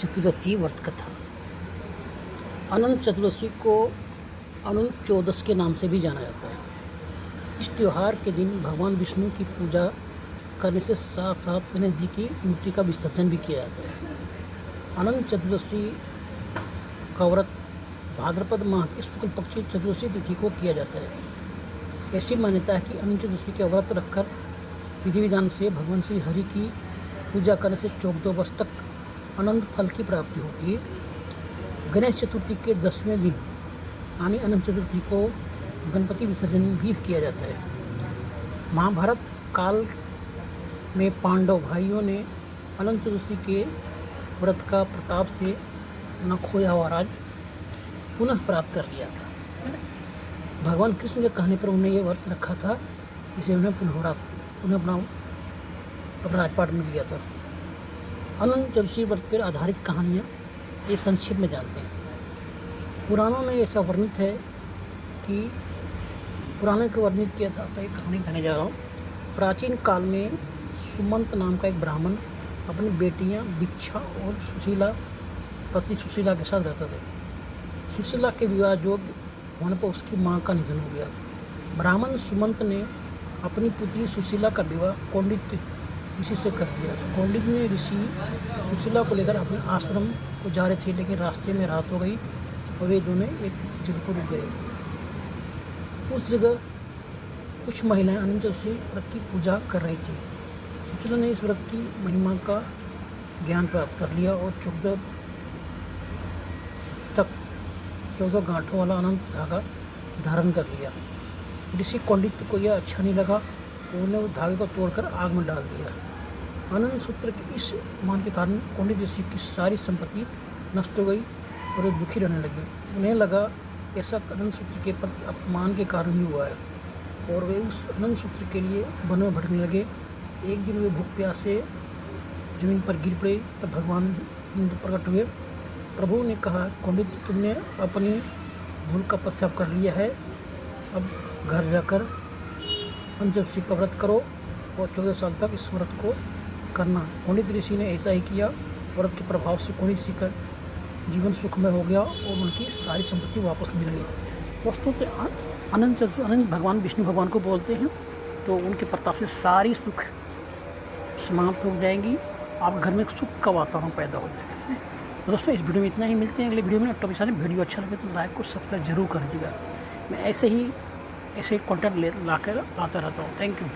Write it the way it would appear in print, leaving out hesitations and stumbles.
चतुर्दशी व्रत कथा। अनंत चतुर्दशी को अनंत चौदस के नाम से भी जाना जाता है। इस त्यौहार के दिन भगवान विष्णु की पूजा करने से साथ साथ गणेश जी की मूर्ति का विसर्जन भी किया जाता है। अनंत चतुर्दशी का व्रत भाद्रपद माह की शुक्ल पक्ष की चतुर्दशी तिथि को किया जाता है। ऐसी मान्यता है कि अनंत चतुर्दशी का व्रत रखकर विधि विधान से भगवान श्री हरि की पूजा करने से 14 वर्ष तक अनंत फल की प्राप्ति होती है। गणेश चतुर्थी के 10वें दिन यानी अनंत चतुर्थी को गणपति विसर्जन भी किया जाता है। महाभारत काल में पांडव भाइयों ने अनंत चतुर्थी के व्रत का प्रताप से न खोया हुआ राज पुनः प्राप्त कर लिया था। भगवान कृष्ण के कहने पर उन्हें ये व्रत रखा था, इसे उन्हें पुनः अपना राजपाट मिल गया था। अनंत चतुर्दशी व्रत पर आधारित कहानियाँ ये संक्षेप में जानते हैं। पुराणों में ऐसा वर्णित है कि पुराने को वर्णित किया था, तो एक कहानी कहने जा रहा हूँ। प्राचीन काल में सुमंत नाम का एक ब्राह्मण अपनी बेटियाँ दीक्षा और सुशीला पत्नी सुशीला के साथ रहता था। सुशीला के विवाह योग्य होने पर उसकी माँ का निधन हो गया। ब्राह्मण सुमंत ने अपनी पुत्री सुशीला का विवाह कौंडित्य ऋषि से कर दिया। कौंडिन्य ऋषि सुशीला को लेकर अपने आश्रम को जा रहे थे, लेकिन रास्ते में रात हो गई और वे दोनों एक जगह पर रुक गए। उस जगह कुछ महिलाएं अनंत चतुर्दशी व्रत की पूजा कर रही थी। सुशीला ने इस व्रत की महिमा का ज्ञान प्राप्त कर लिया और 14 गांठों वाला अनंत धागा धारण कर लिया। ऋषि कौंडित्य को यह अच्छा नहीं लगा, उन्होंने उस धागे को तोड़कर आग में डाल दिया। अनंत सूत्र के इस मान के कारण कौंडित्य ऋषि की सारी संपत्ति नष्ट हो गई और वे दुखी रहने लगे। उन्हें लगा ऐसा अनंत सूत्र के प्रति अपमान के कारण ही हुआ है और वे उस अनंत सूत्र के लिए वन में भटकने लगे। एक दिन वे भूख प्यास से जमीन पर गिर पड़े, तब भगवान इंद्र प्रकट हुए। प्रभु ने कहा, कौंडित्य, तुमने अपनी भूल का पश्चाताप कर लिया है, अब घर जाकर अनंत चतुर्दशी का व्रत करो और 14 साल तक इस व्रत को करना। कौंडित्य ऋषि ने ऐसा ही किया। व्रत के प्रभाव से कौंडित्य ऋषि का जीवन सुखमय हो गया और उनकी सारी संपत्ति वापस मिल गई। दोस्तों, तो अनंत भगवान विष्णु भगवान को बोलते हैं, तो उनके प्रताप से सारी सुख समाप्त हो जाएंगी। आप घर में सुख का वातावरण पैदा हो जाएगा। दोस्तों, इस वीडियो में इतना ही। मिलते हैं अगले वीडियो में। टॉपिक सारे वीडियो अच्छा लगे तो लाइक और सब्सक्राइब जरूर कर दीजिएगा। मैं ऐसे कंटेंट लाकर आता रहता हूँ। Thank you.